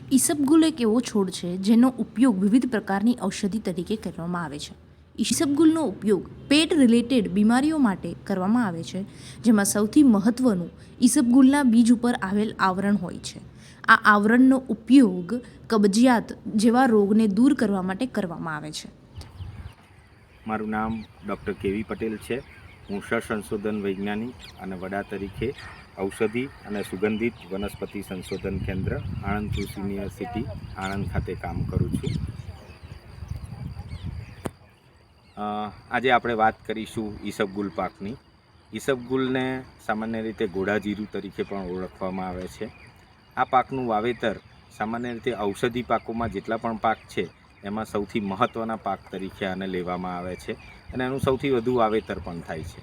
ઈસબગુલ એક એવો છોડ છે જેનો ઉપયોગ વિવિધ પ્રકારની ઔષધિ તરીકે કરવામાં આવે છે. ઈસબગુલનો ઉપયોગ પેટ રિલેટેડ બીમારીઓ માટે કરવામાં આવે છે, જેમાં સૌથી મહત્ત્વનું ઈસબગુલના બીજ ઉપર આવેલ આવરણ હોય છે. આ આવરણનો ઉપયોગ કબજિયાત જેવા રોગને દૂર કરવા માટે કરવામાં આવે છે. મારું નામ ડૉક્ટર કેવી પટેલ છે. હું સંશોધન વૈજ્ઞાનિક અને વડા તરીકે ઔષધિ અને સુગંધિત વનસ્પતિ સંશોધન કેન્દ્ર આણંદ કૃષિ યુનિવર્સિટી આણંદ ખાતે કામ કરું છું. આજે આપણે વાત કરીશું ઈસબગુલ પાકની. ઈસબગુલને સામાન્ય રીતે ઘોડાજીરું તરીકે પણ ઓળખવામાં આવે છે. આ પાકનું વાવેતર સામાન્ય રીતે ઔષધિ પાકોમાં જેટલા પણ પાક છે એમાં સૌથી મહત્ત્વના પાક તરીકે આને લેવામાં આવે છે અને એનું સૌથી વધુ વાવેતર પણ થાય છે.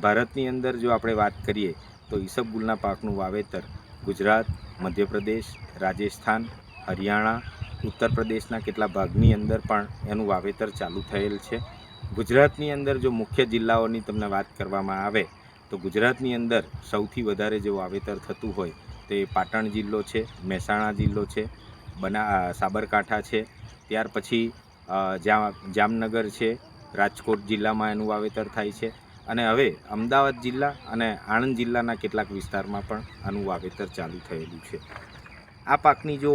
ભારતની અંદર જો આપણે વાત કરીએ તો ઈસબગુલના પાકનું વાવેતર ગુજરાત, મધ્યપ્રદેશ, રાજસ્થાન, હરિયાણા, ઉત્તર પ્રદેશના કેટલા ભાગની અંદર પણ એનું વાવેતર ચાલુ થયેલ છે. ગુજરાતની અંદર જો મુખ્ય જિલ્લાઓની તમને વાત કરવામાં આવે તો ગુજરાતની અંદર સૌથી વધારે જો વાવેતર થતું હોય તો એ પાટણ જિલ્લો છે, મહેસાણા જિલ્લો છે, સાબરકાંઠા છે, ત્યાર પછી જામનગર છે, રાજકોટ જિલ્લામાં એનું વાવેતર થાય છે અને હવે અમદાવાદ જિલ્લા અને આણંદ જિલ્લાના કેટલાક વિસ્તારમાં પણ આનું વાવેતર ચાલુ થયેલું છે. આ પાકની જો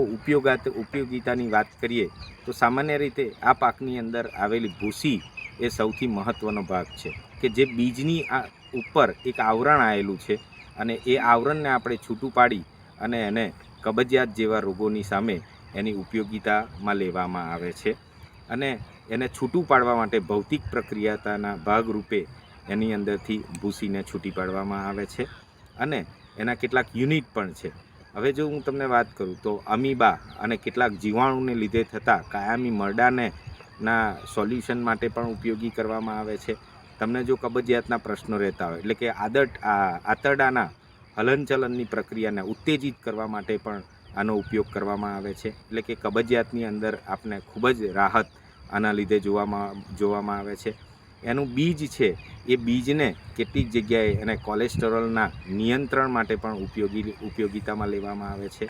ઉપયોગિતાની વાત કરીએ તો સામાન્ય રીતે આ પાકની અંદર આવેલી ભૂસી એ સૌથી મહત્ત્વનો ભાગ છે કે જે બીજની ઉપર એક આવરણ આવેલું છે અને એ આવરણને આપણે છૂટું પાડી અને એને કબજિયાત જેવા રોગોની સામે એની ઉપયોગિતામાં લેવામાં આવે છે અને એને છૂટું પાડવા માટે ભૌતિક પ્રક્રિયાના ભાગરૂપે એની અંદરથી ભૂસીને છૂટી પાડવામાં આવે છે અને એના કેટલાક યુનિટ પણ છે. હવે જો હું તમને વાત કરું તો અમીબા અને કેટલાક જીવાણુને લીધે થતા કાયમી મરડાના સોલ્યુશન માટે પણ ઉપયોગી કરવામાં આવે છે. તમને જો કબજિયાતના પ્રશ્નો રહેતા હોય એટલે કે આંતરડાના હલનચલનની પ્રક્રિયાને ઉત્તેજિત કરવા માટે પણ આનો ઉપયોગ કરવામાં આવે છે. એટલે કે કબજિયાતની અંદર આપણે ખૂબ જ રાહત આના લીધે જોવામાં આવે છે. એનું બીજ છે એ બીજને કેટલીક જગ્યાએ એને કોલેસ્ટેરોલના નિયંત્રણ માટે પણ ઉપયોગિતામાં લેવામાં આવે છે.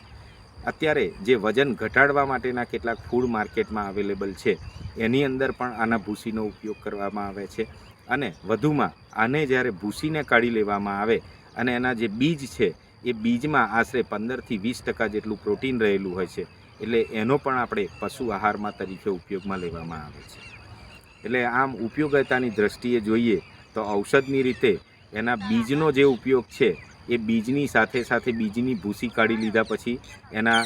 અત્યારે જે વજન ઘટાડવા માટેના કેટલાક ફૂડ માર્કેટમાં અવેલેબલ છે એની અંદર પણ આના ભૂસીનો ઉપયોગ કરવામાં આવે છે અને વધુમાં આને જ્યારે ભૂસીને કાઢી લેવામાં આવે અને એના જે બીજ છે એ બીજમાં આશરે 15થી 20% જેટલું પ્રોટીન રહેલું હોય છે એટલે એનો પણ આપણે પશુ આહારમાં તરીકે ઉપયોગમાં લેવામાં આવે છે. એટલે આમ ઉપયોગિતાની દ્રષ્ટિએ જોઈએ તો ઔષધની રીતે એના બીજનો જે ઉપયોગ છે એ બીજની સાથે સાથે બીજની ભૂસી કાઢી લીધા પછી એના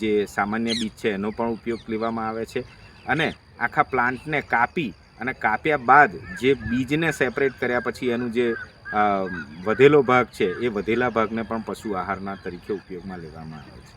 જે સામાન્ય બીજ છે એનો પણ ઉપયોગ લેવામાં આવે છે અને આખા પ્લાન્ટને કાપી અને કાપ્યા બાદ જે બીજને સેપરેટ કર્યા પછી એનું જે વધેલો ભાગ છે એ વધેલા ભાગને પણ પશુ આહારના તરીકે ઉપયોગમાં લેવામાં આવે છે.